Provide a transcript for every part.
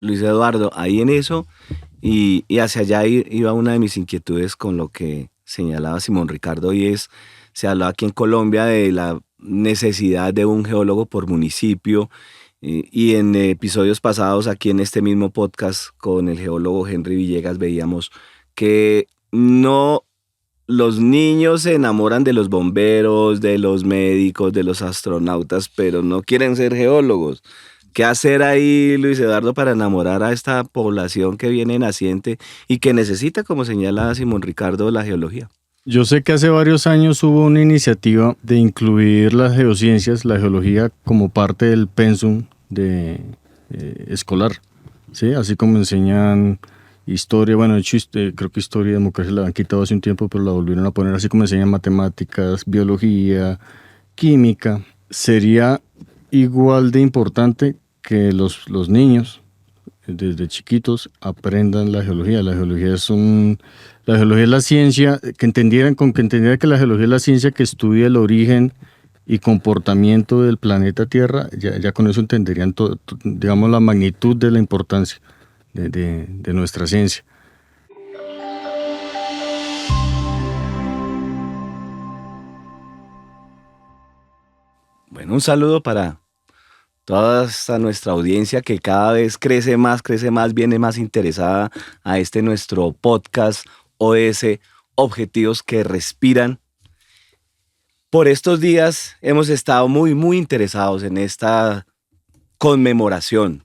Luis Eduardo, ahí en eso, y hacia allá iba una de mis inquietudes con lo que señalaba Simón Ricardo, y es, se habla aquí en Colombia de la necesidad de un geólogo por municipio, y en episodios pasados aquí en este mismo podcast con el geólogo Henry Villegas veíamos que no, los niños se enamoran de los bomberos, de los médicos, de los astronautas, pero no quieren ser geólogos. ¿Qué hacer ahí, Luis Eduardo, para enamorar a esta población que viene naciente y que necesita, como señala Simón Ricardo, la geología? Yo sé que hace varios años hubo una iniciativa de incluir las geociencias, la geología, como parte del pensum escolar, ¿sí? Así como enseñan historia, bueno, de hecho, creo que historia y democracia la han quitado hace un tiempo, pero la volvieron a poner, así como enseñan matemáticas, biología, química. Sería igual de importante que los niños desde chiquitos aprendan la geología. La geología es la ciencia, que entendieran que la geología es la ciencia que estudia el origen y comportamiento del planeta Tierra. Ya con eso entenderían digamos, la magnitud de la importancia de nuestra ciencia. Bueno, un saludo para toda esta nuestra audiencia que cada vez crece más, viene más interesada a este nuestro podcast OS, Objetivos que Respiran. Por estos días hemos estado muy interesados en esta conmemoración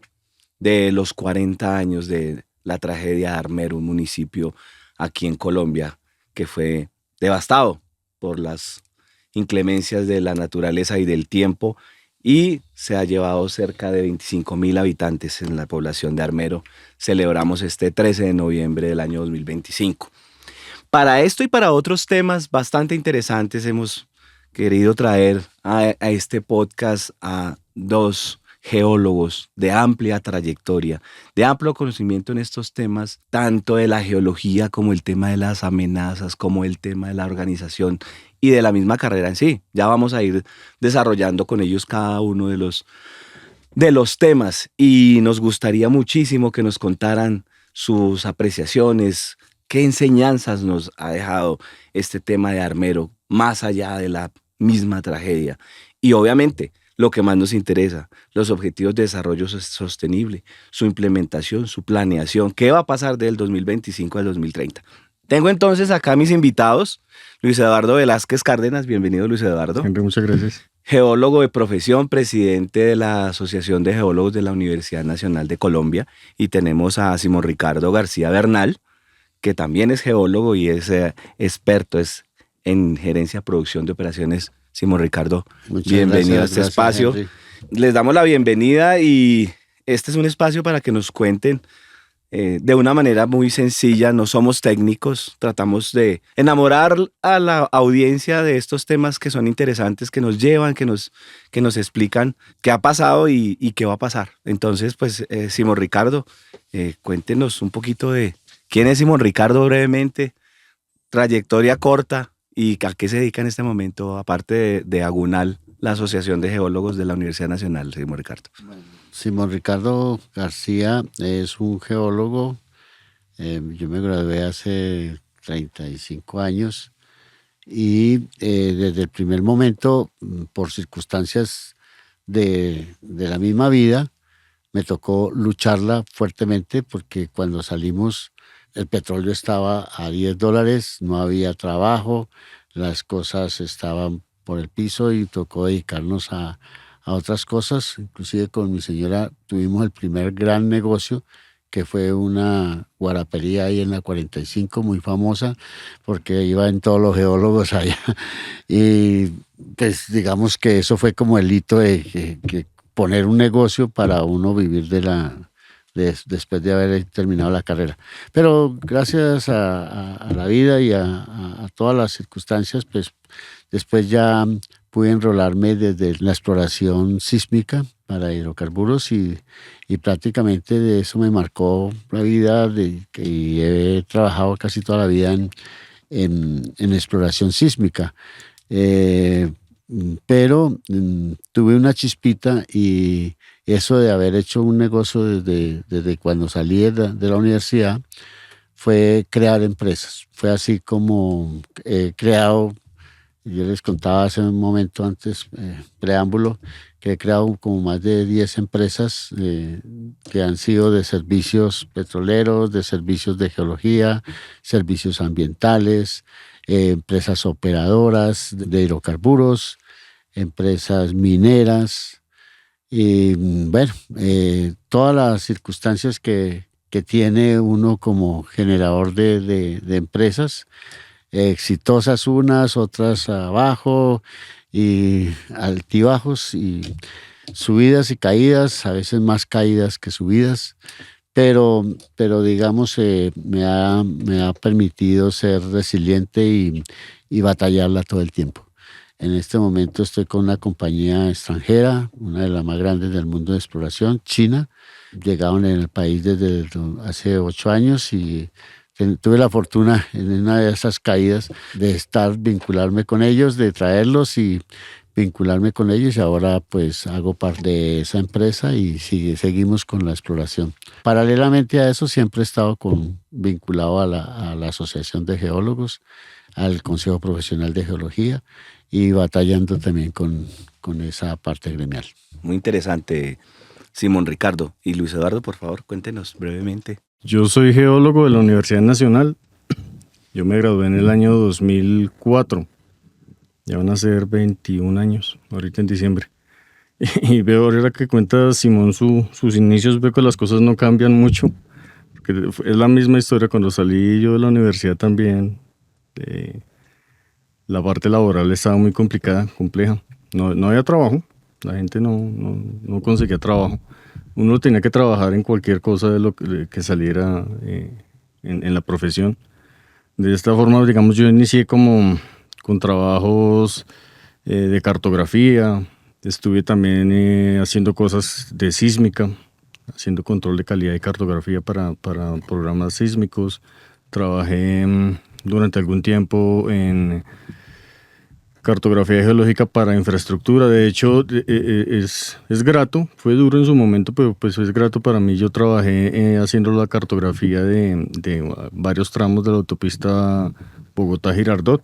de los 40 años de la tragedia de Armero, un municipio aquí en Colombia que fue devastado por las inclemencias de la naturaleza y del tiempo, y se ha llevado cerca de 25.000 habitantes en la población de Armero. Celebramos este 13 de noviembre del año 2025. Para esto y para otros temas bastante interesantes hemos querido traer a este podcast a dos geólogos de amplia trayectoria, de amplio conocimiento en estos temas, tanto de la geología como el tema de las amenazas, como el tema de la organización y de la misma carrera en sí. Ya vamos a ir desarrollando con ellos cada uno de los temas, y nos gustaría muchísimo que nos contaran sus apreciaciones, qué enseñanzas nos ha dejado este tema de Armero, más allá de la misma tragedia. Y obviamente, lo que más nos interesa, los objetivos de desarrollo sostenible, su implementación, su planeación, qué va a pasar del 2025 al 2030. Tengo entonces acá a mis invitados, Luis Eduardo Velázquez Cárdenas. Bienvenido, Luis Eduardo. Henry, muchas gracias. Geólogo de profesión, presidente de la Asociación de Geólogos de la Universidad Nacional de Colombia. Y tenemos a Simón Ricardo García Bernal, que también es geólogo y es experto en gerencia, producción de operaciones. Simón Ricardo, muchas bienvenido a este espacio. Henry. Les damos la bienvenida, y este es un espacio para que nos cuenten de una manera muy sencilla. No somos técnicos, tratamos de enamorar a la audiencia de estos temas que son interesantes, que nos llevan, que nos explican qué ha pasado y qué va a pasar. Entonces, pues, Simón Ricardo, cuéntenos un poquito de quién es Simón Ricardo brevemente, trayectoria corta, y a qué se dedica en este momento, aparte de Agunal, la Asociación de Geólogos de la Universidad Nacional. Simón Ricardo. Bueno, Simón Ricardo García es un geólogo. Yo me gradué hace 35 años y desde el primer momento, por circunstancias de la misma vida, me tocó lucharla fuertemente, porque cuando salimos el petróleo estaba a $10, no había trabajo, las cosas estaban por el piso y tocó dedicarnos a otras cosas. Inclusive con mi señora tuvimos el primer gran negocio, que fue una guarapería ahí en la 45, muy famosa, porque iban todos los geólogos allá. Y pues digamos que eso fue como el hito de que poner un negocio para uno vivir después de haber terminado la carrera. Pero gracias a la vida y a todas las circunstancias, pues después ya pude enrolarme desde la exploración sísmica para hidrocarburos, y prácticamente de eso me marcó la vida, y he trabajado casi toda la vida en exploración sísmica. Pero tuve una chispita y eso de haber hecho un negocio desde cuando salí de la universidad fue crear empresas. Fue así como he creado, yo les contaba hace un momento antes, preámbulo, que he creado como más de 10 empresas que han sido de servicios petroleros, de servicios de geología, servicios ambientales, empresas operadoras de hidrocarburos, empresas mineras y bueno, todas las circunstancias que tiene uno como generador de empresas, exitosas unas, otras abajo y altibajos y subidas y caídas, a veces más caídas que subidas, pero digamos me ha permitido ser resiliente y batallarla todo el tiempo. En este momento estoy con una compañía extranjera, una de las más grandes del mundo de exploración, China. Llegaron en el país desde hace 8 años y tuve la fortuna en una de esas caídas de vincularme con ellos, de traerlos y vincularme con ellos y ahora pues hago parte de esa empresa y seguimos con la exploración. Paralelamente a eso siempre he estado vinculado a la Asociación de Geólogos, al Consejo Profesional de Geología y batallando también con esa parte gremial. Muy interesante, Simón Ricardo. Y Luis Eduardo, por favor, cuéntenos brevemente. Yo soy geólogo de la Universidad Nacional. Yo me gradué en el año 2004. Ya van a ser 21 años, ahorita en diciembre. Y veo ahora que cuenta Simón sus inicios, veo que las cosas no cambian mucho. Porque es la misma historia cuando salí yo de la universidad también. La parte laboral estaba muy complicada, compleja. No había trabajo, la gente no conseguía trabajo. Uno tenía que trabajar en cualquier cosa de lo que saliera en la profesión. De esta forma, digamos, yo inicié como con trabajos de cartografía. Estuve también haciendo cosas de sísmica, haciendo control de calidad de cartografía para programas sísmicos. Trabajé durante algún tiempo en cartografía geológica para infraestructura. De hecho, es grato, fue duro en su momento, pero pues es grato para mí. Yo trabajé haciendo la cartografía de varios tramos de la autopista Bogotá-Girardot,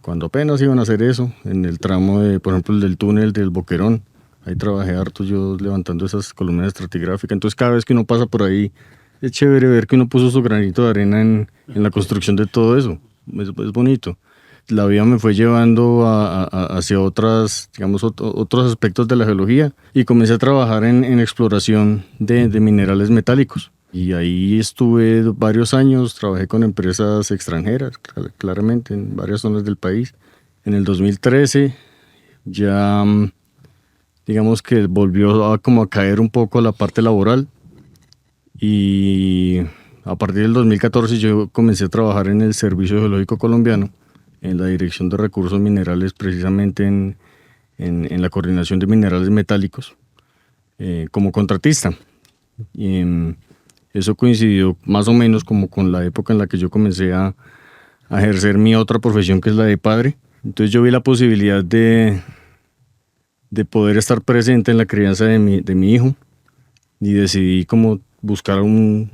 cuando apenas iban a hacer eso, en el tramo, por ejemplo, el del túnel del Boquerón. Ahí trabajé harto yo levantando esas columnas estratigráficas. Entonces, cada vez que uno pasa por ahí, es chévere ver que uno puso su granito de arena en la construcción de todo eso. Es bonito. La vida me fue llevando hacia otros aspectos de la geología y comencé a trabajar en exploración de minerales metálicos. Y ahí estuve varios años, trabajé con empresas extranjeras, claramente, en varias zonas del país. En el 2013 ya, digamos que volvió a caer un poco la parte laboral y a partir del 2014 yo comencé a trabajar en el Servicio Geológico Colombiano, en la Dirección de Recursos Minerales, precisamente en la coordinación de minerales metálicos, como contratista. Y eso coincidió más o menos como con la época en la que yo comencé a ejercer mi otra profesión, que es la de padre. Entonces yo vi la posibilidad de poder estar presente en la crianza de mi hijo y decidí como buscar un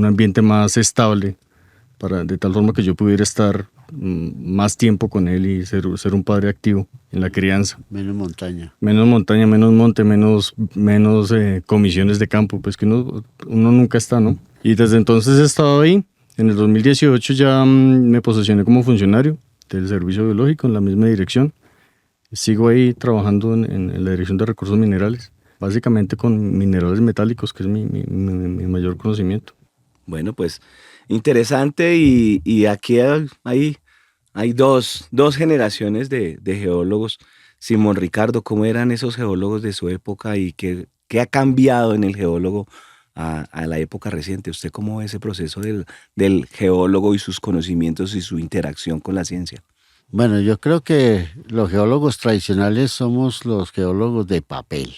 ambiente más estable, de tal forma que yo pudiera estar más tiempo con él y ser un padre activo en la crianza. Menos montaña. Menos montaña, menos monte, menos comisiones de campo, pues que uno nunca está, ¿no? Y desde entonces he estado ahí. En el 2018 ya me posesioné como funcionario del Servicio Biológico en la misma dirección. Sigo ahí trabajando en la Dirección de Recursos Minerales, básicamente con minerales metálicos, que es mi mayor conocimiento. Bueno, pues interesante y aquí hay dos generaciones de geólogos. Simón Ricardo, ¿cómo eran esos geólogos de su época y qué ha cambiado en el geólogo a la época reciente? ¿Usted cómo ve ese proceso del geólogo y sus conocimientos y su interacción con la ciencia? Bueno, yo creo que los geólogos tradicionales somos los geólogos de papel,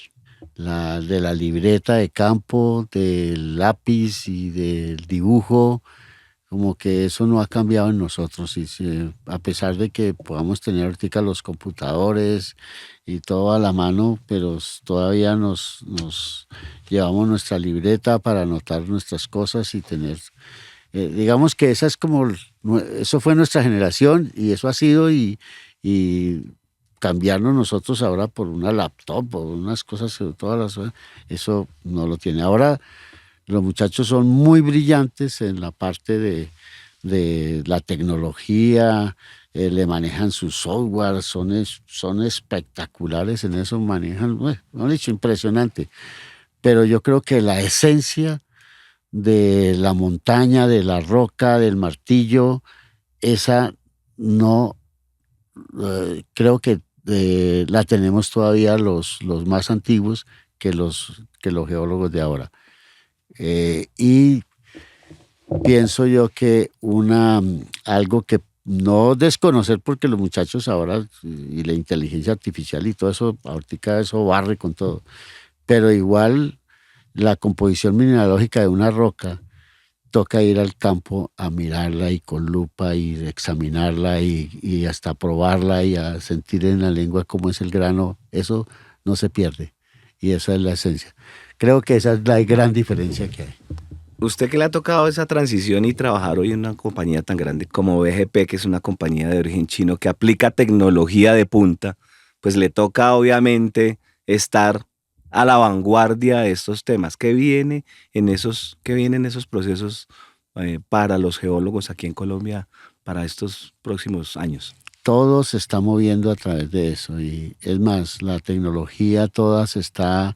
de la libreta de campo, del lápiz y del dibujo. como que eso no ha cambiado en nosotros. A pesar de que podamos tener ahorita los computadores y todo a la mano, pero todavía nos llevamos nuestra libreta para anotar nuestras cosas y tener, digamos que esa es como, eso fue nuestra generación y eso ha sido y cambiarnos nosotros ahora por una laptop, por unas cosas, eso no lo tiene. Ahora los muchachos son muy brillantes en la parte de la tecnología, le manejan su software, son espectaculares en eso, manejan, bueno, lo han dicho, impresionante. Pero yo creo que la esencia de la montaña, de la roca, del martillo, esa no, creo que la tenemos todavía los más antiguos que los geólogos de ahora. Y pienso yo que algo que no desconocer, porque los muchachos ahora y la inteligencia artificial y todo eso, ahorita eso barre con todo, pero igual la composición mineralógica de una roca toca ir al campo a mirarla y con lupa y examinarla y hasta probarla y a sentir en la lengua cómo es el grano. Eso no se pierde y esa es la esencia. Creo que esa es la gran diferencia que hay. Usted que le ha tocado esa transición y trabajar hoy en una compañía tan grande como BGP, que es una compañía de origen chino que aplica tecnología de punta, pues le toca obviamente estar a la vanguardia de estos temas. ¿Qué viene en esos procesos para los geólogos aquí en Colombia para estos próximos años? Todo se está moviendo a través de eso y es más, la tecnología toda se está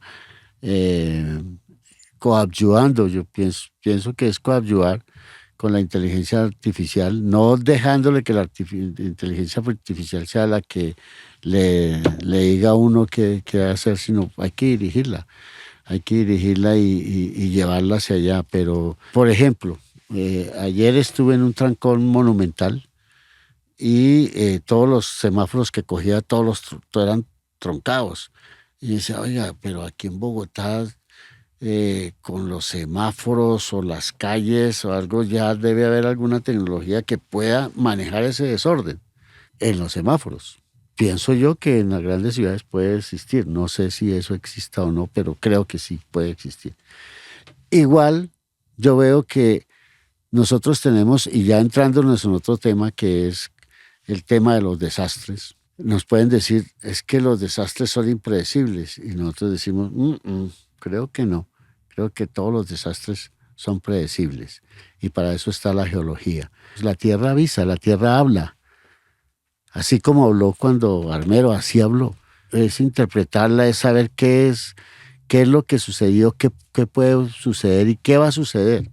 coadyuvando. Yo pienso que es coadyuvar con la inteligencia artificial, no dejándole que la inteligencia artificial sea la que le diga a uno qué hacer, sino hay que dirigirla y llevarla hacia allá. Pero, por ejemplo, ayer estuve en un trancón monumental y todos los semáforos que cogía, todos eran troncados. Y decía, oiga, pero aquí en Bogotá, con los semáforos o las calles o algo, ya debe haber alguna tecnología que pueda manejar ese desorden en los semáforos. Pienso yo que en las grandes ciudades puede existir. No sé si eso exista o no, pero creo que sí puede existir. Igual, yo veo que nosotros tenemos, y ya entrándonos en otro tema que es el tema de los desastres, nos pueden decir, es que los desastres son impredecibles. Y nosotros decimos, creo que no. Creo que todos los desastres son predecibles. Y para eso está la geología. La tierra avisa, la tierra habla. Así como habló cuando Armero, así habló. Es interpretarla, es saber qué es lo que sucedió, qué puede suceder y qué va a suceder.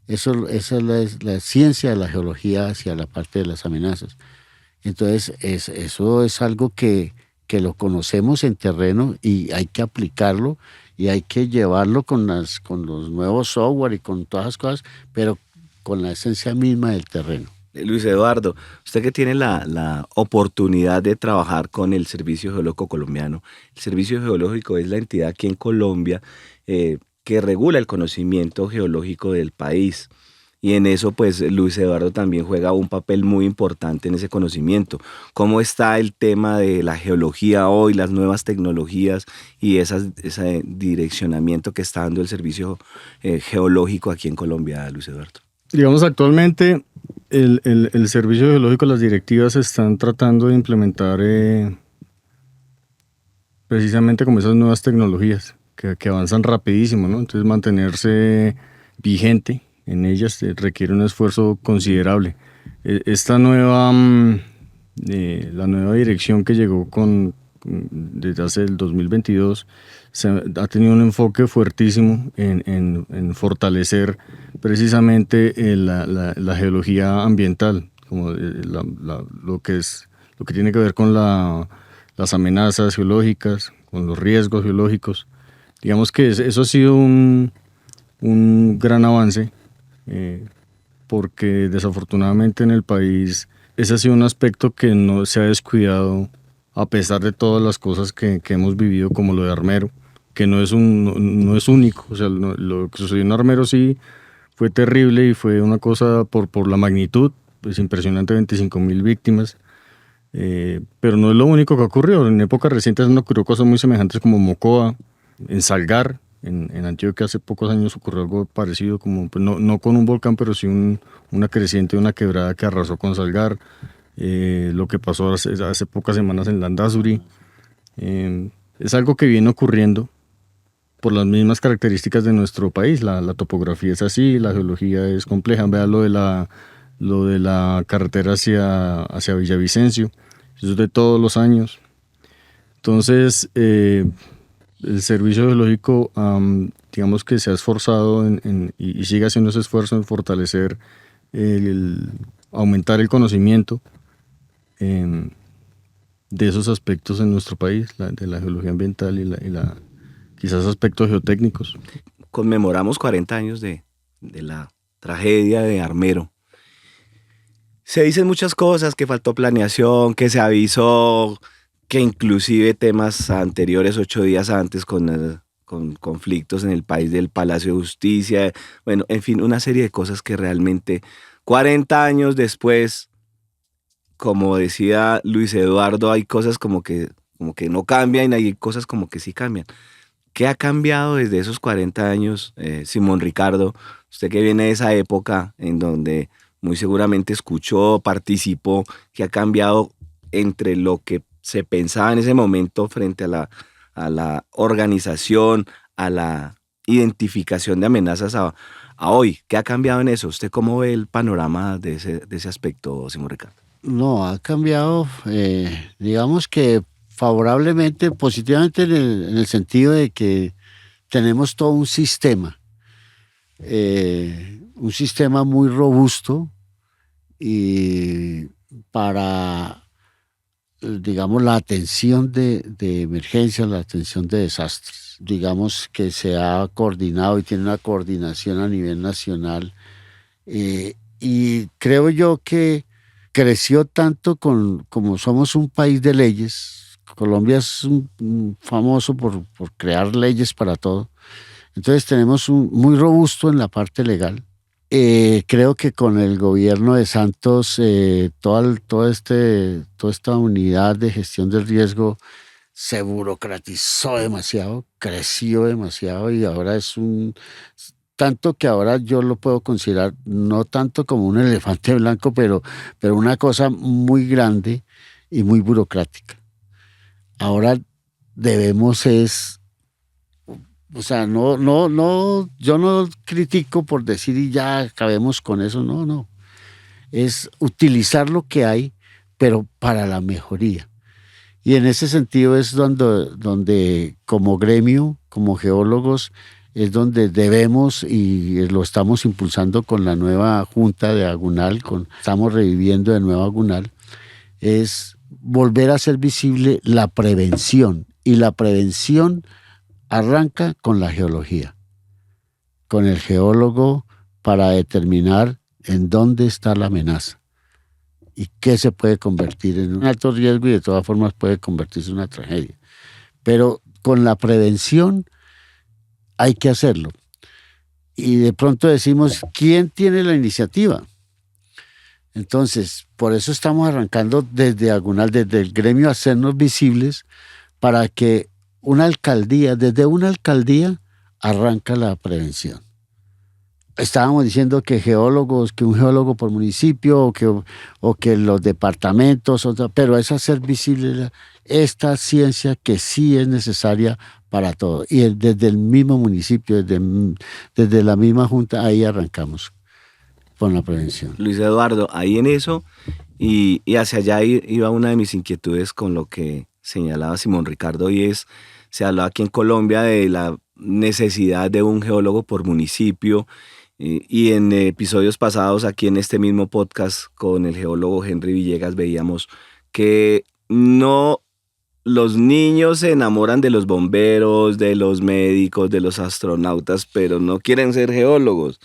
Esa es la ciencia de la geología hacia la parte de las amenazas. Entonces, eso es algo que lo conocemos en terreno y hay que aplicarlo y hay que llevarlo con los nuevos software y con todas las cosas, pero con la esencia misma del terreno. Luis Eduardo, usted que tiene la oportunidad de trabajar con el Servicio Geológico Colombiano, el Servicio Geológico es la entidad aquí en Colombia que regula el conocimiento geológico del país. Y en eso, pues, Luis Eduardo también juega un papel muy importante en ese conocimiento. ¿Cómo está el tema de la geología hoy, las nuevas tecnologías y ese direccionamiento que está dando el Servicio Geológico aquí en Colombia, Luis Eduardo? Digamos, actualmente el Servicio Geológico, las directivas están tratando de implementar precisamente como esas nuevas tecnologías que avanzan rapidísimo, ¿no? Entonces, mantenerse vigente en ellas requiere un esfuerzo considerable. Esta nueva, la nueva dirección que llegó desde hace el 2022 ha tenido un enfoque fuertísimo en fortalecer precisamente la geología ambiental, como lo que tiene que ver con las amenazas geológicas, con los riesgos geológicos. Digamos que eso ha sido un gran avance. Porque desafortunadamente en el país ese ha sido un aspecto que no se ha descuidado a pesar de todas las cosas que hemos vivido, como lo de Armero, que no es único. O sea, lo que sucedió en Armero sí fue terrible y fue una cosa por la magnitud, pues impresionante, 25.000 víctimas. Pero no es lo único que ocurrió. En épocas recientes no ocurrió cosas muy semejantes como Mocoa, en Salgar, en Antioquia hace pocos años ocurrió algo parecido, como pues no con un volcán, pero sí una creciente, una quebrada que arrasó con Salgar. Lo que pasó hace pocas semanas en Landazuri. Es algo que viene ocurriendo por las mismas características de nuestro país. La topografía es así, la geología es compleja. Vea lo de la carretera hacia Villavicencio. Eso es de todos los años. Entonces, el Servicio Geológico, digamos que se ha esforzado y sigue haciendo ese esfuerzo en fortalecer, aumentar el conocimiento de esos aspectos en nuestro país, de la geología ambiental y quizás aspectos geotécnicos. Conmemoramos 40 años de la tragedia de Armero. Se dicen muchas cosas, que faltó planeación, que se avisó, que inclusive temas anteriores, 8 días antes, con conflictos en el país del Palacio de Justicia, bueno, en fin, una serie de cosas que realmente 40 años después, como decía Luis Eduardo, hay cosas como que no cambian y hay cosas como que sí cambian. ¿Qué ha cambiado desde esos 40 años, Simón Ricardo? Usted que viene de esa época en donde muy seguramente escuchó, participó, ¿qué ha cambiado entre lo que se pensaba en ese momento frente a la organización, a la identificación de amenazas a hoy? ¿Qué ha cambiado en eso? ¿Usted cómo ve el panorama de ese aspecto, Simón Ricardo? No, ha cambiado, digamos que favorablemente, positivamente en el sentido de que tenemos todo un sistema muy robusto y para, digamos, la atención de emergencias, la atención de desastres. Digamos que se ha coordinado y tiene una coordinación a nivel nacional y creo yo que creció tanto como somos un país de leyes. Colombia es famoso por crear leyes para todo. Entonces tenemos muy robusto en la parte legal. Creo que con el gobierno de Santos, toda esta unidad de gestión del riesgo se burocratizó demasiado, creció demasiado y ahora tanto que ahora yo lo puedo considerar no tanto como un elefante blanco, pero una cosa muy grande y muy burocrática. Ahora debemos o sea, yo no critico por decir y ya acabemos con eso, no. Es utilizar lo que hay, pero para la mejoría. Y en ese sentido es donde como gremio, como geólogos, es donde debemos, y lo estamos impulsando con la nueva junta de Agunal, estamos reviviendo de nuevo Agunal, es volver a hacer visible la prevención. Y la prevención arranca con la geología, con el geólogo para determinar en dónde está la amenaza y qué se puede convertir en un alto riesgo y de todas formas puede convertirse en una tragedia. Pero con la prevención hay que hacerlo. Y de pronto decimos, ¿quién tiene la iniciativa? Entonces, por eso estamos arrancando desde Agunal, desde el gremio, a hacernos visibles para que desde una alcaldía arranca la prevención. Estábamos diciendo que un geólogo por municipio o que los departamentos, pero es hacer visible esta ciencia que sí es necesaria para todo. Y desde el mismo municipio, desde la misma junta, ahí arrancamos con la prevención. Luis Eduardo, ahí en eso, y hacia allá iba una de mis inquietudes con lo que señalaba Simón Ricardo, y se hablaba aquí en Colombia de la necesidad de un geólogo por municipio, y en episodios pasados aquí en este mismo podcast con el geólogo Henry Villegas veíamos que los niños se enamoran de los bomberos, de los médicos, de los astronautas, pero no quieren ser geólogos.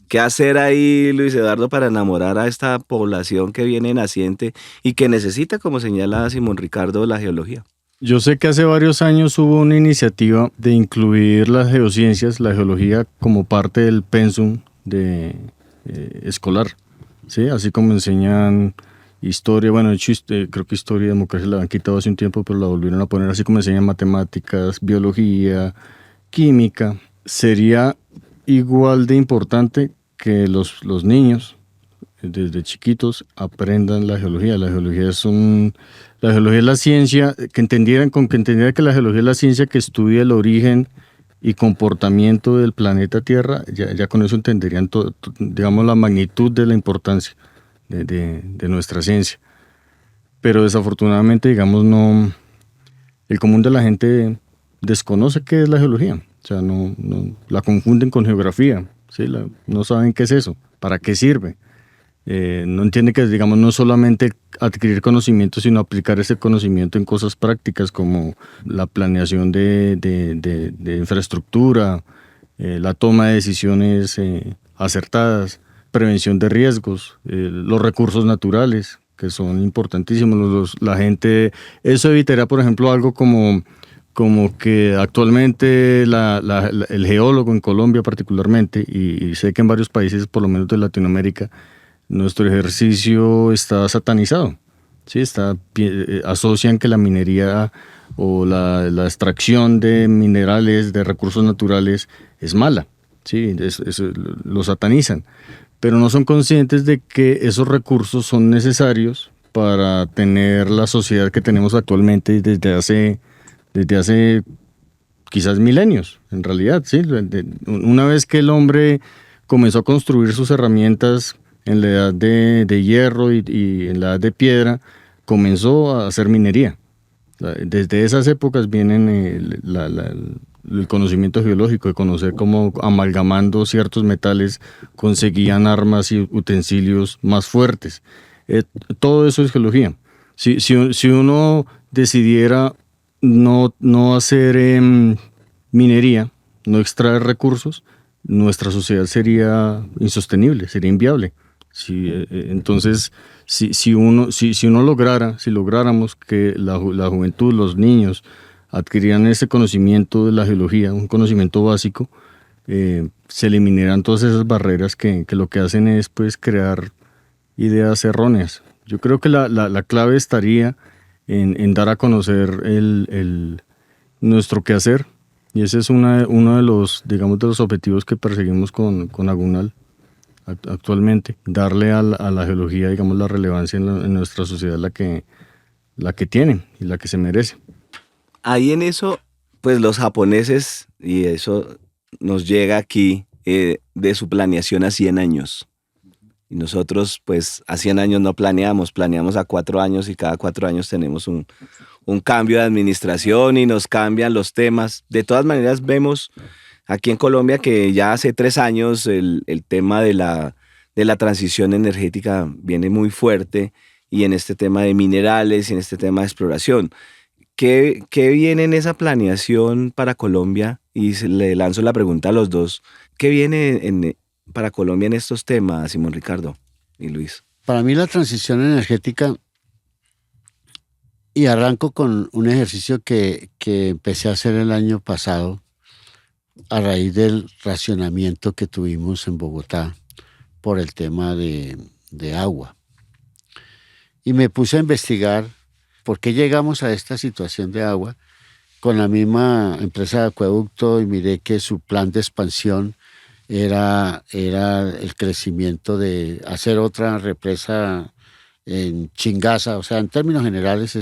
¿Qué hacer ahí, Luis Eduardo, para enamorar a esta población que viene naciente y que necesita, como señala Simón Ricardo, la geología? Yo sé que hace varios años hubo una iniciativa de incluir las geociencias, la geología, como parte del pensum de escolar, ¿sí? Así como enseñan historia, bueno, de hecho, creo que historia y democracia la han quitado hace un tiempo, pero la volvieron a poner, así como enseñan matemáticas, biología, química. Sería igual de importante que los niños desde chiquitos aprendan la geología. La geología es la ciencia, que entendieran que la geología es la ciencia que estudia el origen y comportamiento del planeta Tierra. Ya con eso entenderían digamos, la magnitud de la importancia de nuestra ciencia. Pero desafortunadamente, digamos, no, el común de la gente desconoce qué es la geología. O sea, no la confunden con geografía, ¿sí? No saben qué es eso, para qué sirve. No entiende que, digamos, no solamente adquirir conocimiento, sino aplicar ese conocimiento en cosas prácticas como la planeación de infraestructura, la toma de decisiones acertadas, prevención de riesgos, los recursos naturales, que son importantísimos. La gente, eso evitaría, por ejemplo, algo como que actualmente el geólogo en Colombia particularmente, y sé que en varios países, por lo menos de Latinoamérica, nuestro ejercicio está satanizado, ¿sí? Asocian que la minería o la extracción de minerales, de recursos naturales, es mala, ¿sí? Lo satanizan, pero no son conscientes de que esos recursos son necesarios para tener la sociedad que tenemos actualmente desde hace quizás milenios, en realidad, ¿sí? Una vez que el hombre comenzó a construir sus herramientas en la edad de hierro y en la edad de piedra, comenzó a hacer minería. Desde esas épocas vienen el conocimiento geológico, de conocer cómo amalgamando ciertos metales conseguían armas y utensilios más fuertes. Todo eso es geología. Si uno decidiera no hacer minería, no extraer recursos, nuestra sociedad sería insostenible, sería inviable. Entonces, si lográramos que la juventud, los niños, adquirieran ese conocimiento de la geología, un conocimiento básico, se eliminaran todas esas barreras que lo que hacen es, pues, crear ideas erróneas. Yo creo que la clave estaría en dar a conocer nuestro quehacer, y ese es uno de los, digamos, de los objetivos que perseguimos con Agunal actualmente, darle a la geología, digamos, la relevancia en nuestra sociedad, la que tiene y la que se merece. Ahí en eso, pues los japoneses, y eso nos llega aquí, de su planeación a 100 años. Y nosotros, pues, a 100 años no planeamos a 4 años, y cada 4 años tenemos un cambio de administración y nos cambian los temas. De todas maneras, vemos aquí en Colombia que ya hace 3 años el tema de la transición energética viene muy fuerte, y en este tema de minerales y en este tema de exploración. ¿Qué viene en esa planeación para Colombia? Y le lanzo la pregunta a los dos. ¿Qué viene para Colombia en estos temas, Simón Ricardo y Luis? Para mí la transición energética, y arranco con un ejercicio que empecé a hacer el año pasado a raíz del racionamiento que tuvimos en Bogotá por el tema de agua. Y me puse a investigar por qué llegamos a esta situación de agua con la misma empresa de acueducto, y miré que su plan de expansión era el crecimiento de hacer otra represa en Chingaza. O sea, en términos generales,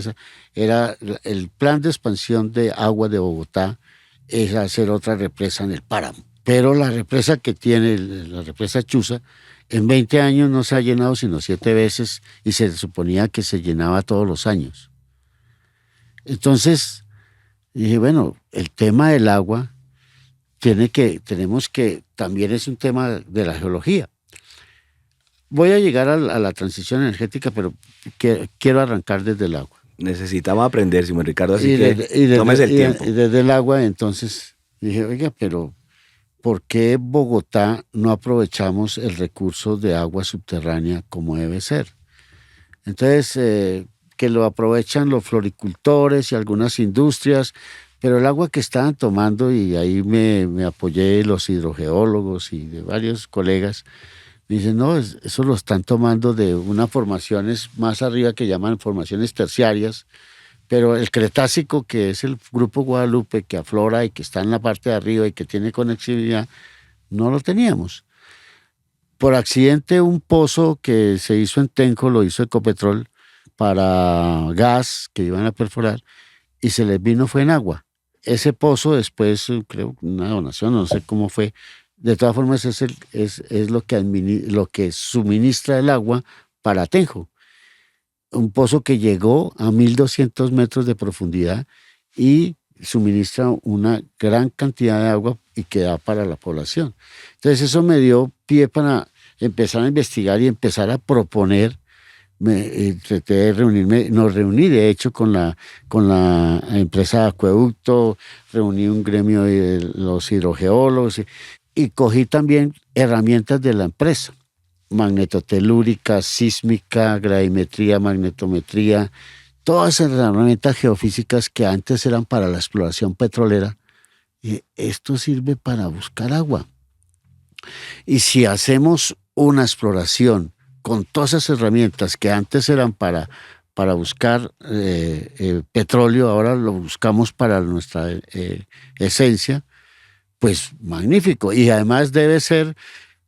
era el plan de expansión de agua de Bogotá, es hacer otra represa en el páramo. Pero la represa que tiene, la represa Chuza, en 20 años no se ha llenado sino 7 veces, y se suponía que se llenaba todos los años. Entonces dije, bueno, el tema del agua tenemos que, también es un tema de la geología. Voy a llegar a la transición energética, pero quiero arrancar desde el agua. Necesitamos aprender, Simón Ricardo, así que tómese el tiempo. Y desde el agua, entonces dije, oiga, pero ¿por qué Bogotá no aprovechamos el recurso de agua subterránea como debe ser? Entonces, que lo aprovechan los floricultores y algunas industrias, Pero el agua que estaban tomando, y ahí me apoyé de los hidrogeólogos y de varios colegas, me dicen, no, eso lo están tomando de unas formaciones más arriba que llaman formaciones terciarias, pero el Cretácico, que es el grupo Guadalupe, que aflora y que está en la parte de arriba y que tiene conectividad, no lo teníamos. Por accidente, un pozo que se hizo en Tenco, lo hizo Ecopetrol, para gas que iban a perforar, y se les vino fue en agua. Ese pozo después, creo, una donación, no sé cómo fue. De todas formas, es lo que suministra el agua para Tenjo. Un pozo que llegó a 1.200 metros de profundidad y suministra una gran cantidad de agua y que da para la población. Entonces eso me dio pie para empezar a investigar y empezar a proponer. Traté de reunirme, nos reuní de hecho con la empresa de Acueducto, reuní un gremio de los hidrogeólogos y cogí también herramientas de la empresa, magnetotelúrica, sísmica, gravimetría, magnetometría, todas esas herramientas geofísicas que antes eran para la exploración petrolera. Y esto sirve para buscar agua. Y si hacemos una exploración con todas esas herramientas que antes eran para buscar petróleo, ahora lo buscamos para nuestra esencia, pues magnífico. Y además debe ser,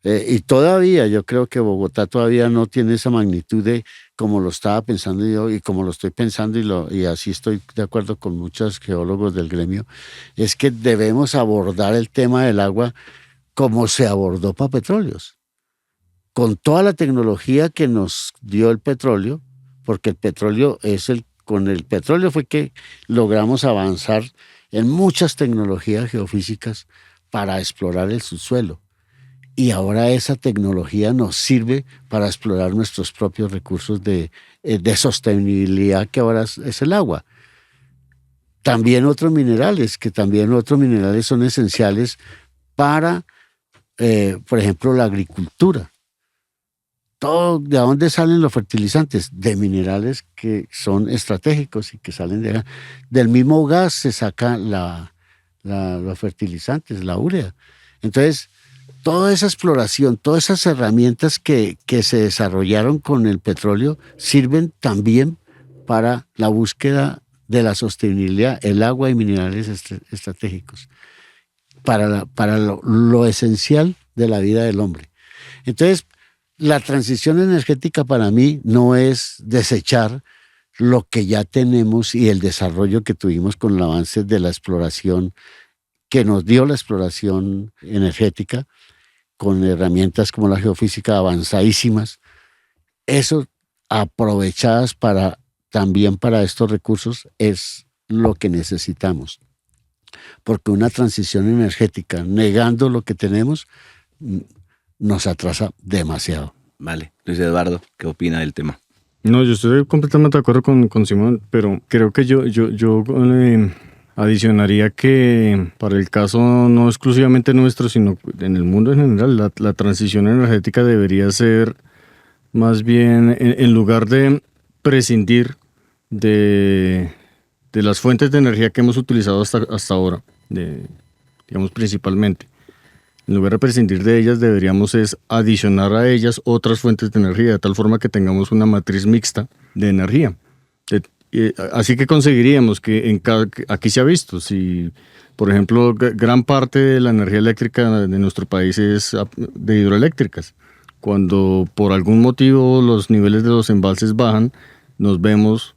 y todavía yo creo que Bogotá todavía no tiene esa magnitud de como lo estaba pensando yo y como lo estoy pensando y así estoy de acuerdo con muchos geólogos del gremio, es que debemos abordar el tema del agua como se abordó para petróleos, con toda la tecnología que nos dio el petróleo, porque el petróleo con el petróleo fue que logramos avanzar en muchas tecnologías geofísicas para explorar el subsuelo. Y ahora esa tecnología nos sirve para explorar nuestros propios recursos de sostenibilidad, que ahora es el agua. También otros minerales son esenciales para, por ejemplo, la agricultura. ¿De dónde salen los fertilizantes? De minerales que son estratégicos y que salen del mismo gas se saca los fertilizantes, la urea. Entonces, toda esa exploración, todas esas herramientas que se desarrollaron con el petróleo sirven también para la búsqueda de la sostenibilidad, el agua y minerales estratégicos, para lo esencial de la vida del hombre. Entonces, la transición energética para mí no es desechar lo que ya tenemos y el desarrollo que tuvimos con el avance de la exploración que nos dio la exploración energética, con herramientas como la geofísica avanzadísimas. Eso, aprovechadas también para estos recursos, es lo que necesitamos. Porque una transición energética negando lo que tenemos nos atrasa demasiado. Vale. Luis Eduardo, ¿qué opina del tema? No, yo estoy completamente de acuerdo con Simón, pero creo que yo adicionaría que para el caso no exclusivamente nuestro, sino en el mundo en general, la transición energética debería ser más bien, en lugar de prescindir de las fuentes de energía que hemos utilizado hasta ahora, digamos principalmente, en lugar de prescindir de ellas, deberíamos adicionar a ellas otras fuentes de energía, de tal forma que tengamos una matriz mixta de energía. Así que conseguiríamos que aquí se ha visto, si por ejemplo gran parte de la energía eléctrica de nuestro país es de hidroeléctricas, cuando por algún motivo los niveles de los embalses bajan, nos vemos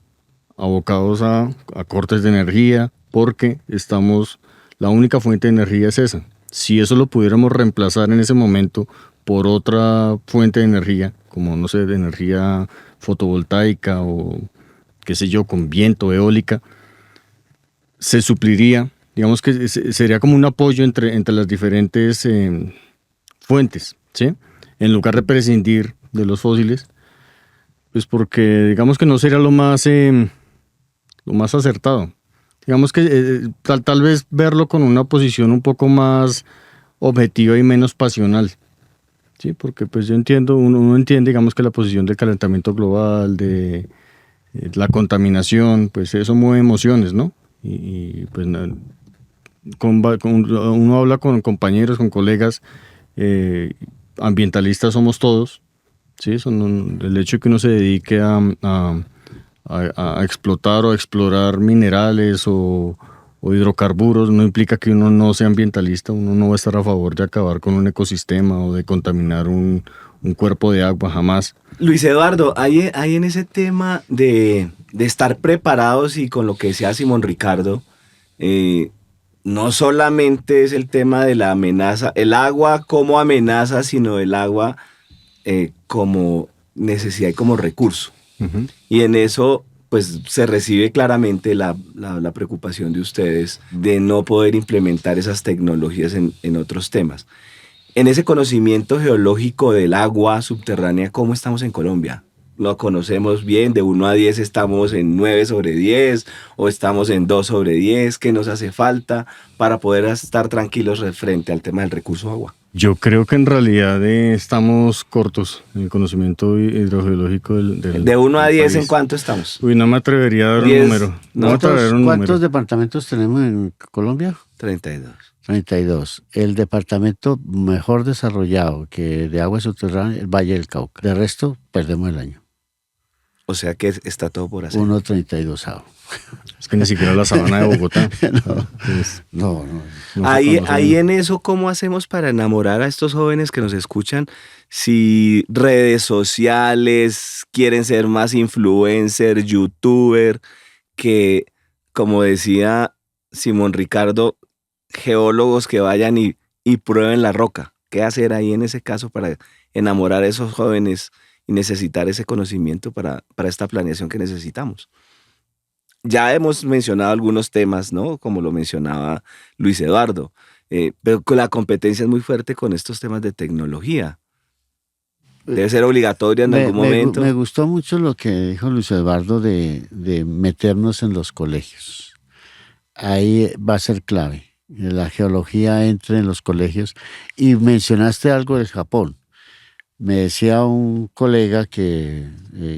abocados a cortes de energía porque la única fuente de energía es esa. Si eso lo pudiéramos reemplazar en ese momento por otra fuente de energía, como no sé, de energía fotovoltaica o qué sé yo, con viento, eólica, se supliría, digamos que sería como un apoyo entre las diferentes fuentes, ¿sí? En lugar de prescindir de los fósiles, pues porque digamos que no sería lo más acertado. Digamos que tal vez verlo con una posición un poco más objetiva y menos pasional, ¿sí? Porque pues uno entiende, digamos que la posición del calentamiento global, de la contaminación, pues eso mueve emociones, ¿no? pues uno habla con compañeros, con colegas, ambientalistas somos todos, ¿sí? El hecho de que uno se dedique a explotar o a explorar minerales o hidrocarburos no implica que uno no sea ambientalista. Uno no va a estar a favor de acabar con un ecosistema o de contaminar un cuerpo de agua, jamás. Luis Eduardo, hay en ese tema de estar preparados y con lo que decía Simón Ricardo, no solamente es el tema de la amenaza, el agua como amenaza, sino el agua como necesidad y como recurso. Uh-huh. Y en eso, pues se recibe claramente la preocupación de ustedes de no poder implementar esas tecnologías en otros temas. En ese conocimiento geológico del agua subterránea, ¿cómo estamos en Colombia? ¿Lo conocemos bien? ¿De 1 a 10 estamos en 9 sobre 10 o estamos en 2 sobre 10? ¿Qué nos hace falta para poder estar tranquilos frente al tema del recurso agua? Yo creo que en realidad estamos cortos en el conocimiento hidrogeológico del ¿De 1 a 10 país. ¿En cuánto estamos? Uy, no me atrevería a dar 10, un número. ¿no? No me atrevería a dar un ¿Cuántos número. departamentos tenemos en Colombia? 32. 32. El departamento mejor desarrollado que de agua subterránea, el Valle del Cauca. De resto, perdemos el año. O sea que está todo por hacer. 1.32. Es que ni siquiera la sabana de Bogotá. No. Ahí en eso, ¿cómo hacemos para enamorar a estos jóvenes que nos escuchan? Si redes sociales, quieren ser más influencer, youtuber, que, como decía Simón Ricardo, geólogos que vayan y prueben la roca. ¿Qué hacer ahí en ese caso para enamorar a esos jóvenes y necesitar ese conocimiento para esta planeación que necesitamos? Ya hemos mencionado algunos temas, ¿no? Como lo mencionaba Luis Eduardo, pero la competencia es muy fuerte con estos temas de tecnología. Debe ser obligatoria en algún momento. Me gustó mucho lo que dijo Luis Eduardo de meternos en los colegios. Ahí va a ser clave. La geología entre en los colegios. Y mencionaste algo del Japón. Me decía un colega que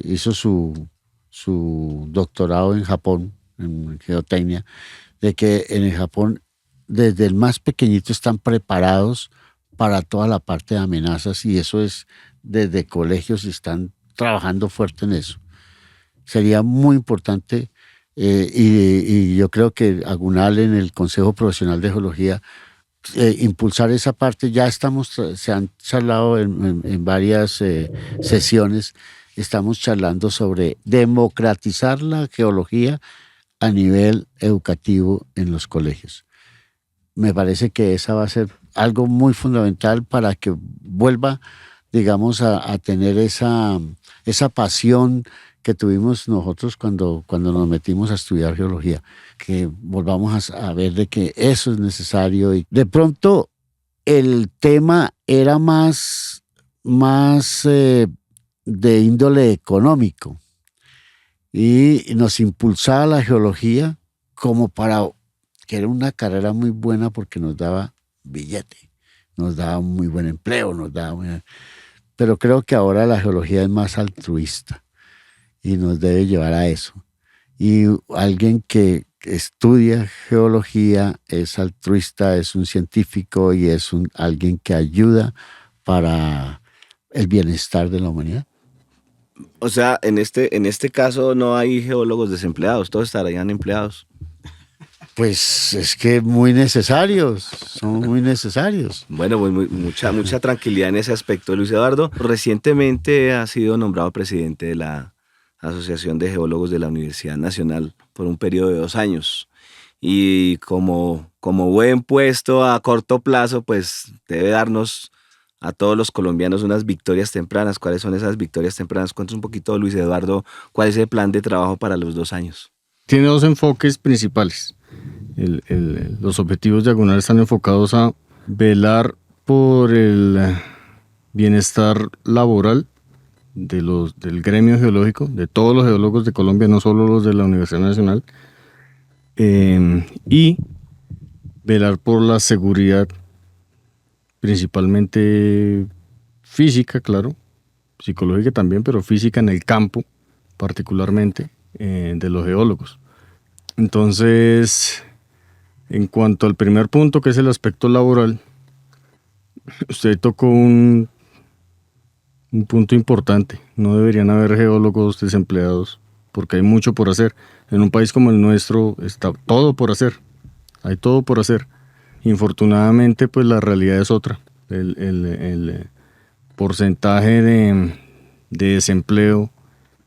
hizo su doctorado en Japón, en geotecnia, de que en el Japón, desde el más pequeñito, están preparados para toda la parte de amenazas, y eso es desde colegios, y están trabajando fuerte en eso. Sería muy importante, y yo creo que Agunal, en el Consejo Profesional de Geología, impulsar esa parte. Ya se han charlado en varias sesiones, estamos charlando sobre democratizar la geología a nivel educativo en los colegios. Me parece que esa va a ser algo muy fundamental para que vuelva, digamos, a tener esa pasión que tuvimos nosotros cuando nos metimos a estudiar geología, que volvamos a ver de que eso es necesario. Y de pronto el tema era más de índole económico, y nos impulsaba la geología como que era una carrera muy buena, porque nos daba billete, nos daba muy buen empleo, pero creo que ahora la geología es más altruista y nos debe llevar a eso. Y alguien que estudia geología es altruista, es un científico y es alguien que ayuda para el bienestar de la humanidad. O sea, en este caso no hay geólogos desempleados, todos estarían empleados. Pues es que muy necesarios, son muy necesarios. Bueno, pues mucha tranquilidad en ese aspecto. Luis Eduardo, recientemente ha sido nombrado presidente de la Asociación de Geólogos de la Universidad Nacional por un periodo de 2 años. Y como buen puesto a corto plazo, pues debe darnos a todos los colombianos unas victorias tempranas. ¿Cuáles son esas victorias tempranas? Cuéntanos un poquito, Luis Eduardo, ¿cuál es el plan de trabajo para los 2 años? Tiene 2 enfoques principales. Los objetivos de Agunal están enfocados a velar por el bienestar laboral del gremio geológico, de todos los geólogos de Colombia, no solo los de la Universidad Nacional, y velar por la seguridad, principalmente física, claro, psicológica también, pero física en el campo, particularmente, de los geólogos. Entonces, en cuanto al primer punto, que es el aspecto laboral, usted tocó un punto importante. No deberían haber geólogos desempleados porque hay mucho por hacer. En un país como el nuestro está todo por hacer. Hay todo por hacer. Infortunadamente, pues la realidad es otra. El porcentaje de desempleo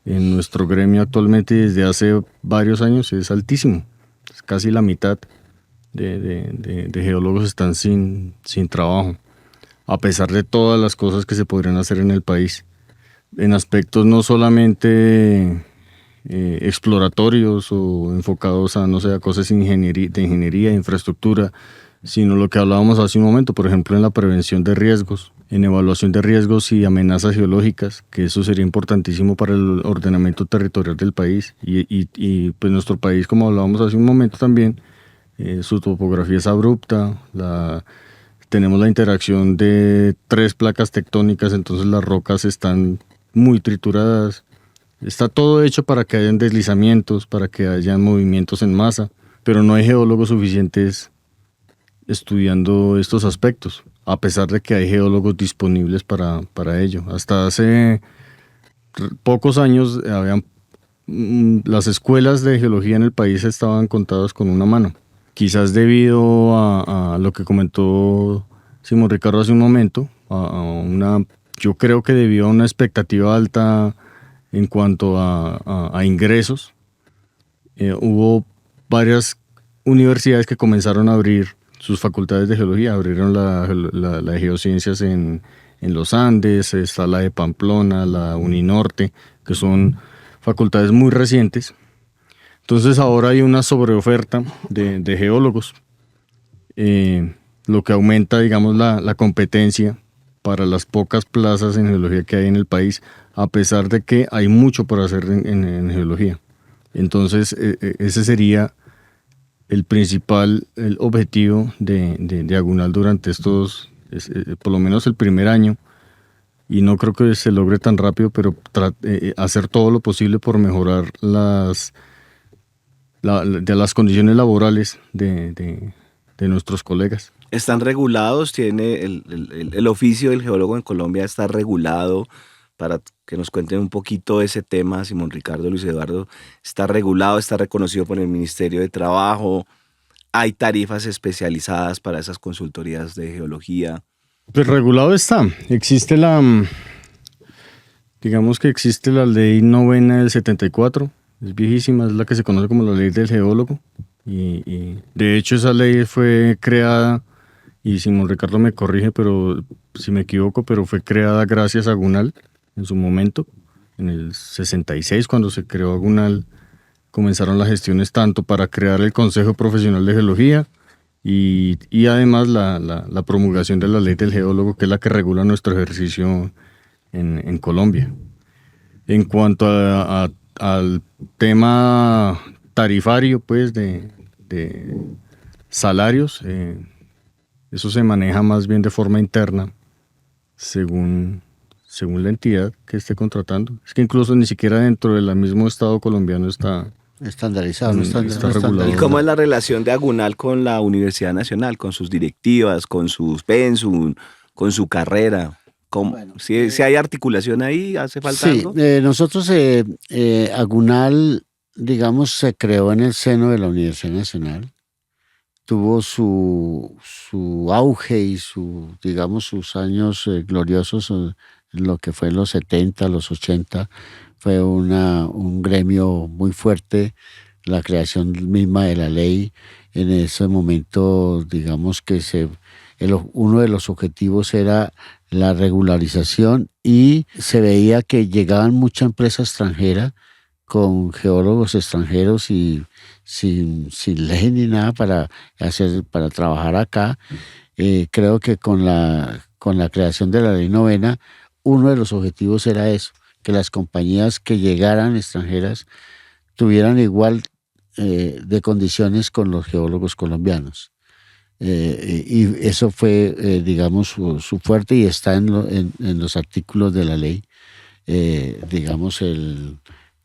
en nuestro gremio actualmente desde hace varios años es altísimo. Es casi la mitad de geólogos están sin trabajo, a pesar de todas las cosas que se podrían hacer en el país, en aspectos no solamente exploratorios o enfocados a, no sé, a cosas de ingeniería, infraestructura, sino lo que hablábamos hace un momento, por ejemplo, en la prevención de riesgos, en evaluación de riesgos y amenazas geológicas, que eso sería importantísimo para el ordenamiento territorial del país. Y pues nuestro país, como hablábamos hace un momento también, su topografía es abrupta, tenemos la interacción de 3 placas tectónicas, entonces las rocas están muy trituradas. Está todo hecho para que hayan deslizamientos, para que hayan movimientos en masa, pero no hay geólogos suficientes estudiando estos aspectos, a pesar de que hay geólogos disponibles para ello. Hasta hace pocos años las escuelas de geología en el país estaban contadas con una mano. Quizás debido a lo que comentó Simón Ricardo hace un momento, yo creo que debido a una expectativa alta en cuanto a ingresos, hubo varias universidades que comenzaron a abrir sus facultades de geología. Abrieron la de geociencias en los Andes, está la de Pamplona, la Uninorte, que son facultades muy recientes. Entonces ahora hay una sobreoferta de geólogos, lo que aumenta, digamos, la competencia para las pocas plazas en geología que hay en el país, a pesar de que hay mucho por hacer en geología. Entonces ese sería el principal objetivo de Agunal durante estos, por lo menos el primer año, y no creo que se logre tan rápido, pero hacer todo lo posible por mejorar las condiciones laborales de nuestros colegas. ¿Están regulados? ¿Tiene el oficio del geólogo en Colombia está regulado? Para que nos cuenten un poquito de ese tema, Simón Ricardo, Luis Eduardo, ¿está regulado, está reconocido por el Ministerio de Trabajo? ¿Hay tarifas especializadas para esas consultorías de geología? Pues regulado está. Digamos que existe la ley 9 del 74, es viejísima, es la que se conoce como la ley del geólogo. Y de hecho esa ley fue creada, y Simón Ricardo me corrige, pero si me equivoco, pero fue creada gracias a Agunal en su momento. En el 66, cuando se creó Agunal, comenzaron las gestiones tanto para crear el Consejo Profesional de Geología y además la promulgación de la ley del geólogo, que es la que regula nuestro ejercicio en Colombia. En cuanto al tema tarifario, pues, de salarios, eso se maneja más bien de forma interna, según la entidad que esté contratando. Es que incluso ni siquiera dentro del mismo Estado colombiano está estandarizado, no está regulado. ¿Y cómo es la relación de Agunal con la Universidad Nacional, con sus directivas, con sus pensum, con su carrera? Bueno, si hay articulación ahí, ¿hace falta algo? Nosotros, Agunal, digamos, se creó en el seno de la Universidad Nacional. Tuvo su auge y sus años gloriosos en lo que fue en los 70, los 80. Fue un gremio muy fuerte, la creación misma de la ley. En ese momento, digamos que uno de los objetivos era la regularización y se veía que llegaban mucha empresa extranjera con geólogos extranjeros y sin ley ni nada para trabajar acá. Creo que con la creación de la ley 9, uno de los objetivos era eso, que las compañías que llegaran extranjeras tuvieran igual de condiciones con los geólogos colombianos. Y eso fue, digamos, su fuerte, y está en los artículos de la ley. Digamos,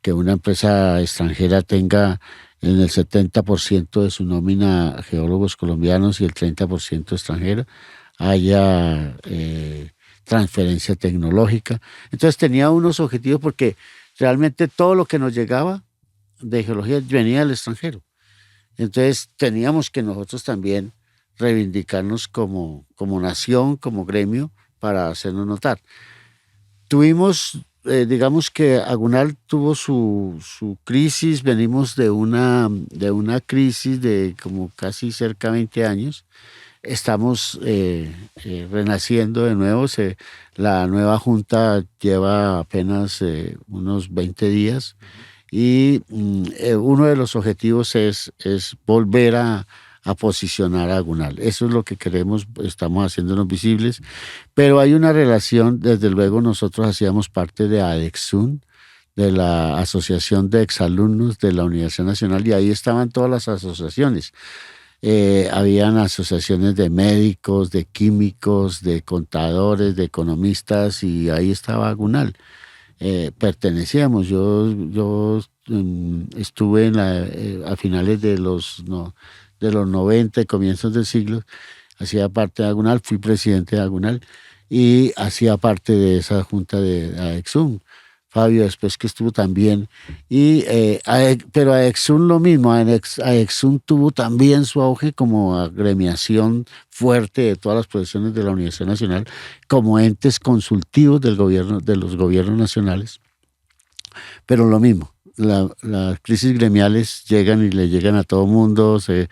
que una empresa extranjera tenga en el 70% de su nómina geólogos colombianos y el 30% extranjero, haya transferencia tecnológica. Entonces tenía unos objetivos porque realmente todo lo que nos llegaba de geología venía del extranjero. Entonces teníamos que nosotros también reivindicarnos como nación, como gremio, para hacernos notar. Tuvimos, digamos que Agunal tuvo su crisis, venimos de una crisis de como casi cerca de 20 años. Estamos renaciendo de nuevo. La nueva junta lleva apenas unos 20 días y uno de los objetivos es volver a posicionar a Agunal. Eso es lo que queremos, estamos haciéndonos visibles, pero hay una relación. Desde luego nosotros hacíamos parte de ADEXUN, de la Asociación de Exalumnos de la Universidad Nacional, y ahí estaban todas las asociaciones. Habían asociaciones de médicos, de químicos, de contadores, de economistas, y ahí estaba Agunal. Pertenecíamos. Yo estuve a finales de los 90 y comienzos del siglo, hacía parte de Agunal, fui presidente de Agunal y hacía parte de esa junta de ADEXUN. Fabio después que estuvo también, pero ADEXUN lo mismo. ADEXUN tuvo también su auge como agremiación fuerte de todas las profesiones de la Universidad Nacional, como entes consultivos del gobierno, de los gobiernos nacionales, pero lo mismo. Las crisis gremiales llegan y le llegan a todo mundo, se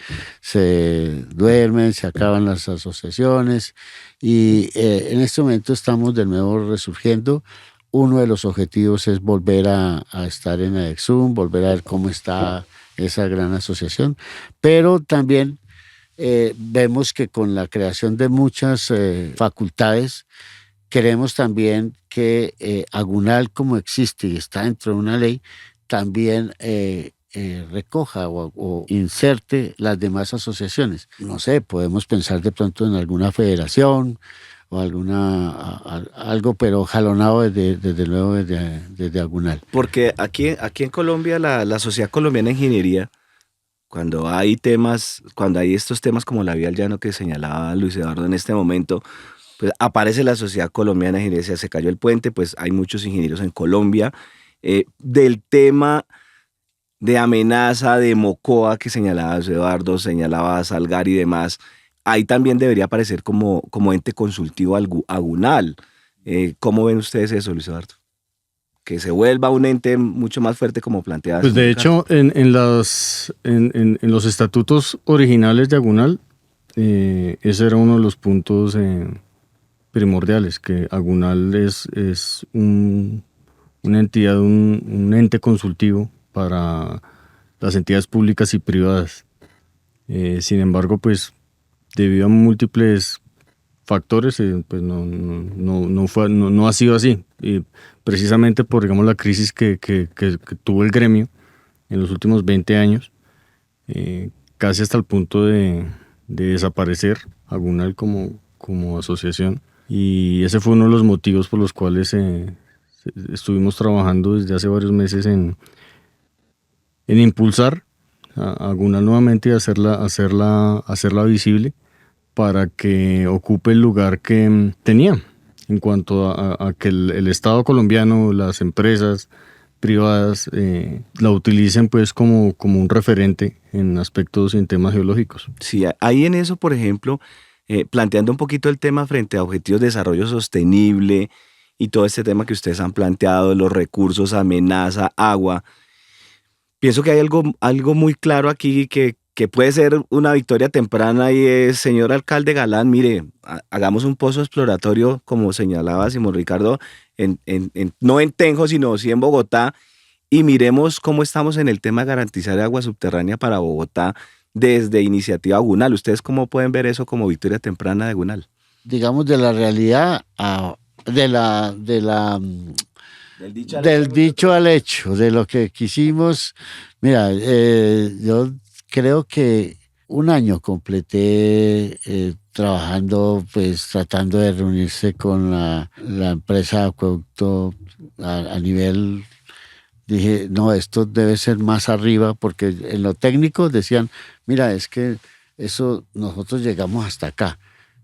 duermen, se acaban las asociaciones y en este momento estamos de nuevo resurgiendo. Uno de los objetivos es volver a estar en ADEXUN, volver a ver cómo está esa gran asociación, pero también vemos que con la creación de muchas facultades, queremos también que Agunal, como existe y está dentro de una ley, también recoja o inserte las demás asociaciones. No sé, podemos pensar de pronto en alguna federación o algo, pero jalonado desde luego desde Agunal. Porque aquí en Colombia, la Sociedad Colombiana de Ingeniería, cuando hay estos temas como la vía al llano que señalaba Luis Eduardo en este momento, pues aparece la Sociedad Colombiana de Ingeniería, se cayó el puente, pues hay muchos ingenieros en Colombia. Del tema de amenaza de Mocoa que señalaba Luis Eduardo, señalaba Salgar y demás, ahí también debería aparecer como ente consultivo Agunal. ¿Cómo ven ustedes eso, Luis Eduardo? Que se vuelva un ente mucho más fuerte como planteaba. Pues de hecho, en los estatutos originales de Agunal, ese era uno de los puntos primordiales, que Agunal es una entidad, un ente consultivo para las entidades públicas y privadas. Sin embargo, pues debido a múltiples factores, pues no ha sido así. Y precisamente por, digamos, la crisis que tuvo el gremio en los últimos 20 años, casi hasta el punto de desaparecer Agunal como asociación. Y ese fue uno de los motivos por los cuales estuvimos trabajando desde hace varios meses en impulsar a Agunal nuevamente y hacerla visible para que ocupe el lugar que tenía en cuanto a que el Estado colombiano, las empresas privadas la utilicen pues como un referente en aspectos y en temas geológicos. Sí, ahí en eso, por ejemplo, planteando un poquito el tema frente a objetivos de desarrollo sostenible y todo este tema que ustedes han planteado, los recursos, amenaza, agua, pienso que hay algo muy claro aquí que puede ser una victoria temprana y es, señor alcalde Galán, mire, hagamos un pozo exploratorio, como señalaba Simón Ricardo, no en Tenjo, sino sí en Bogotá, y miremos cómo estamos en el tema de garantizar agua subterránea para Bogotá desde Iniciativa Agunal. ¿Ustedes cómo pueden ver eso como victoria temprana de Agunal? Digamos, de la realidad del dicho al hecho, de lo que quisimos. Mira, yo creo que un año completé trabajando, pues tratando de reunirse con la empresa Acueducto a nivel Dije, no, esto debe ser más arriba, porque en lo técnico decían, mira, es que eso nosotros llegamos hasta acá,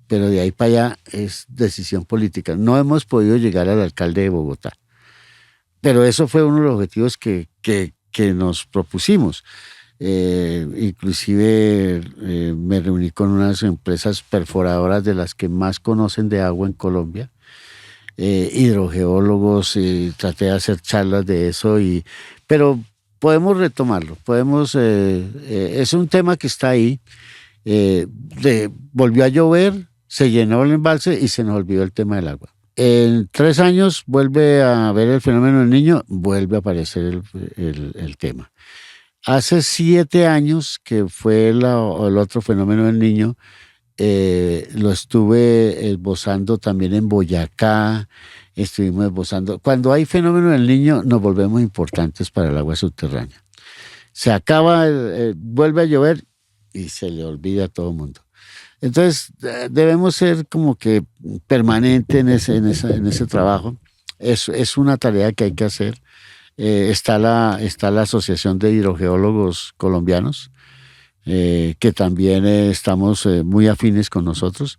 pero de ahí para allá es decisión política. No hemos podido llegar al alcalde de Bogotá. Pero eso fue uno de los objetivos que nos propusimos. Inclusive me reuní con unas empresas perforadoras de las que más conocen de agua en Colombia, hidrogeólogos, y traté de hacer charlas de eso, pero podemos retomarlo, es un tema que está ahí. Volvió a llover, se llenó el embalse y se nos olvidó el tema del agua. En 3 años vuelve a ver el fenómeno del Niño, vuelve a aparecer el tema. Hace 7 años que fue el otro fenómeno del Niño, lo estuve esbozando también en Boyacá, estuvimos esbozando. Cuando hay fenómeno del Niño nos volvemos importantes para el agua subterránea. Se acaba, vuelve a llover y se le olvida a todo el mundo. Entonces debemos ser como que permanente en ese trabajo. Es una tarea que hay que hacer. Está la Asociación de Hidrogeólogos Colombianos, que también estamos muy afines con nosotros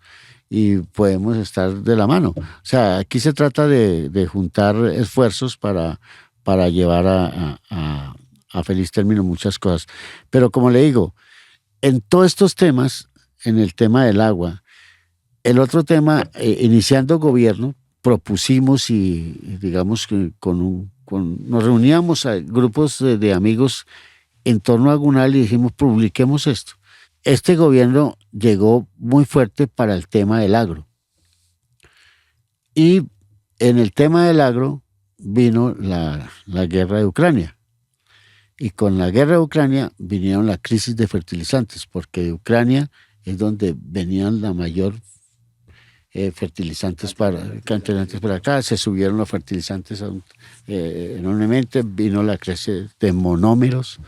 y podemos estar de la mano. O sea, aquí se trata de juntar esfuerzos para llevar a feliz término muchas cosas. Pero como le digo, en todos estos temas, en el tema del agua, el otro tema, iniciando gobierno, propusimos y digamos que nos reuníamos a grupos de amigos en torno a Gunal y dijimos, publiquemos esto. Este gobierno llegó muy fuerte para el tema del agro. Y en el tema del agro vino la guerra de Ucrania. Y con la guerra de Ucrania vinieron la crisis de fertilizantes, porque de Ucrania es donde venían la mayor fertilizantes para acá, se subieron los fertilizantes enormemente, vino la crisis de monómeros.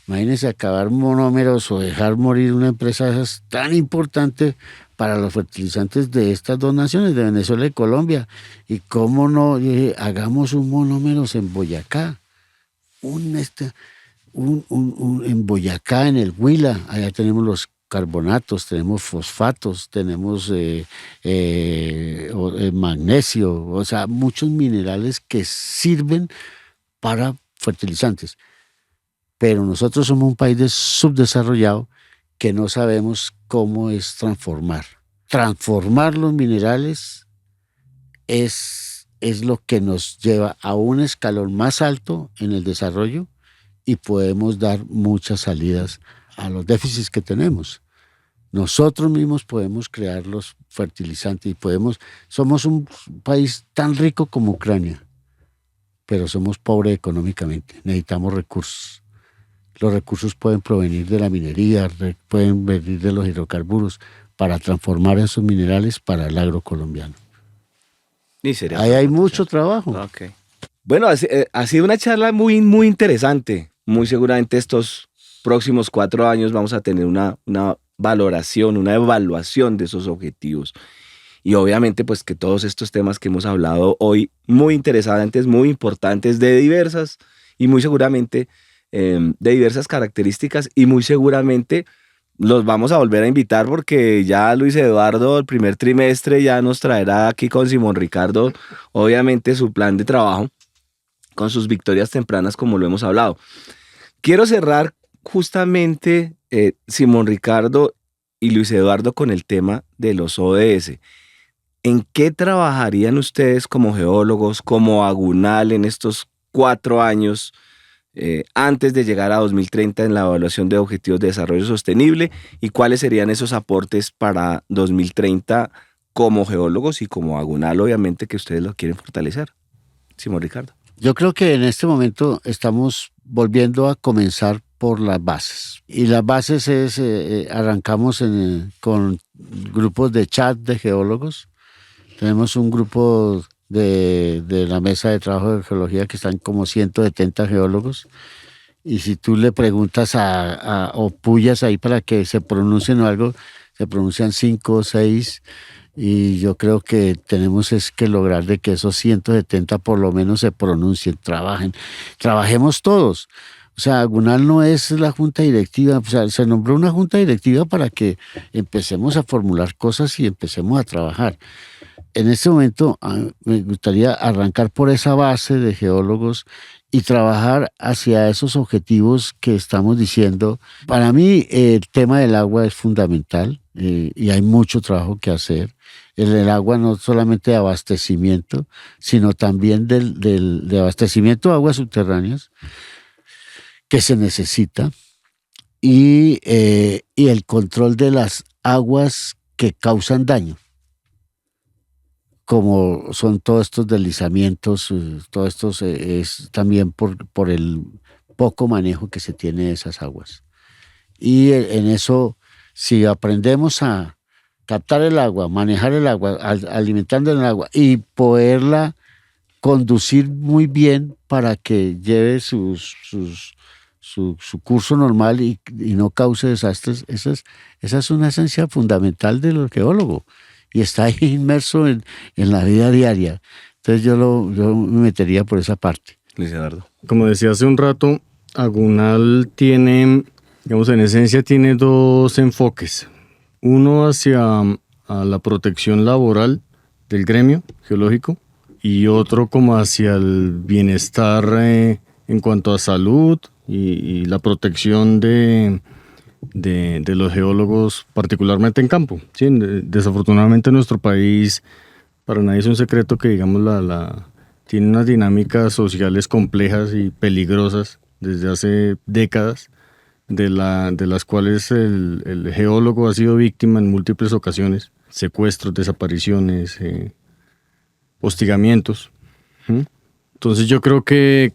Imagínense acabar monómeros o dejar morir una empresa esas tan importante para los fertilizantes de estas dos naciones, de Venezuela y Colombia. Y cómo no, dije, hagamos un monómeros en Boyacá, en Boyacá, en el Huila, allá tenemos los carbonatos, tenemos fosfatos, tenemos magnesio, o sea, muchos minerales que sirven para fertilizantes. Pero nosotros somos un país subdesarrollado que no sabemos cómo es transformar. Transformar los minerales es lo que nos lleva a un escalón más alto en el desarrollo y podemos dar muchas salidas a los déficits que tenemos. Nosotros mismos podemos crear los fertilizantes y somos un país tan rico como Ucrania, pero somos pobres económicamente, necesitamos recursos. Los recursos pueden provenir de la minería, pueden venir de los hidrocarburos para transformar esos minerales para el agro colombiano. Ahí hay mucho trabajo. Okay. Bueno, ha sido una charla muy, muy interesante. Muy seguramente estos próximos 4 años vamos a tener una valoración, una evaluación de esos objetivos. Y obviamente pues que todos estos temas que hemos hablado hoy, muy interesantes, muy importantes, de diversas y muy seguramente de diversas características, y muy seguramente los vamos a volver a invitar porque ya Luis Eduardo el primer trimestre ya nos traerá aquí con Simón Ricardo obviamente su plan de trabajo con sus victorias tempranas como lo hemos hablado. Quiero cerrar justamente Simón Ricardo y Luis Eduardo con el tema de los ODS. ¿En qué trabajarían ustedes como geólogos, como Agunal en estos 4 años antes de llegar a 2030 en la evaluación de objetivos de desarrollo sostenible, y cuáles serían esos aportes para 2030 como geólogos y como Agunal, obviamente, que ustedes lo quieren fortalecer? Simón Ricardo. Yo creo que en este momento estamos volviendo a comenzar por las bases. Y las bases arrancamos con grupos de chat de geólogos. Tenemos un grupo de la mesa de trabajo de geología que están como 170 geólogos, y si tú le preguntas o pullas ahí para que se pronuncien o algo, se pronuncian 5 o 6, Y yo creo que tenemos es que lograr de que esos 170 por lo menos se pronuncien, trabajemos todos. O sea, Agunal no es la junta directiva, o sea, se nombró una junta directiva para que empecemos a formular cosas y empecemos a trabajar. En este momento me gustaría arrancar por esa base de geólogos y trabajar hacia esos objetivos que estamos diciendo. Para mí el tema del agua es fundamental y hay mucho trabajo que hacer. El agua no solamente de abastecimiento, sino también de abastecimiento de aguas subterráneas que se necesita y el control de las aguas que causan daño, como son todos estos deslizamientos, todo esto es también por el poco manejo que se tiene de esas aguas. Y en eso, si aprendemos a captar el agua, manejar el agua, alimentando el agua y poderla conducir muy bien para que lleve su curso normal y no cause desastres, esa es una esencia fundamental del geólogo. Y está ahí inmerso en la vida diaria. Entonces yo me metería por esa parte. Luis Eduardo. Como decía hace un rato, Agunal tiene, digamos, en esencia tiene dos enfoques. Uno hacia a la protección laboral del gremio geológico y otro como hacia el bienestar en cuanto a salud y la protección de los geólogos, particularmente en campo. Sí, desafortunadamente en nuestro país, para nadie es un secreto que, digamos, tiene unas dinámicas sociales complejas y peligrosas desde hace décadas, de las cuales el geólogo ha sido víctima en múltiples ocasiones: secuestros, desapariciones, hostigamientos. Entonces yo creo que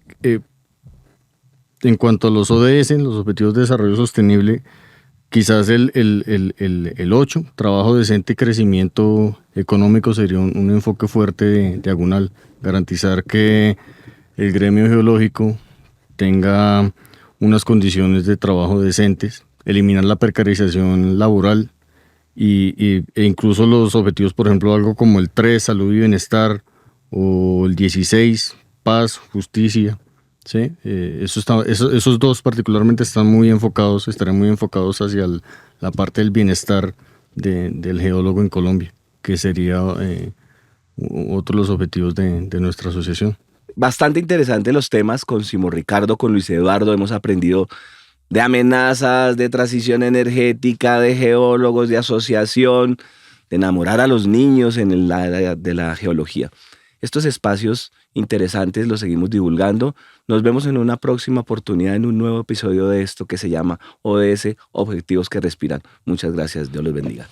en cuanto a los ODS, los Objetivos de Desarrollo Sostenible, quizás el 8, trabajo decente y crecimiento económico, sería un enfoque fuerte de Agunal. Garantizar que el gremio geológico tenga unas condiciones de trabajo decentes, eliminar la precarización laboral e incluso los objetivos, por ejemplo, algo como el 3, salud y bienestar, o el 16, paz, justicia. Sí, esos dos particularmente estarán muy enfocados hacia la parte del bienestar del geólogo en Colombia, que sería otro de los objetivos de nuestra asociación. Bastante interesante los temas con Simón Ricardo, con Luis Eduardo. Hemos aprendido de amenazas, de transición energética, de geólogos, de asociación, de enamorar a los niños en el área de la geología. Estos espacios interesantes los seguimos divulgando. Nos vemos en una próxima oportunidad en un nuevo episodio de esto que se llama ODS, Objetivos que Respiran. Muchas gracias. Dios los bendiga.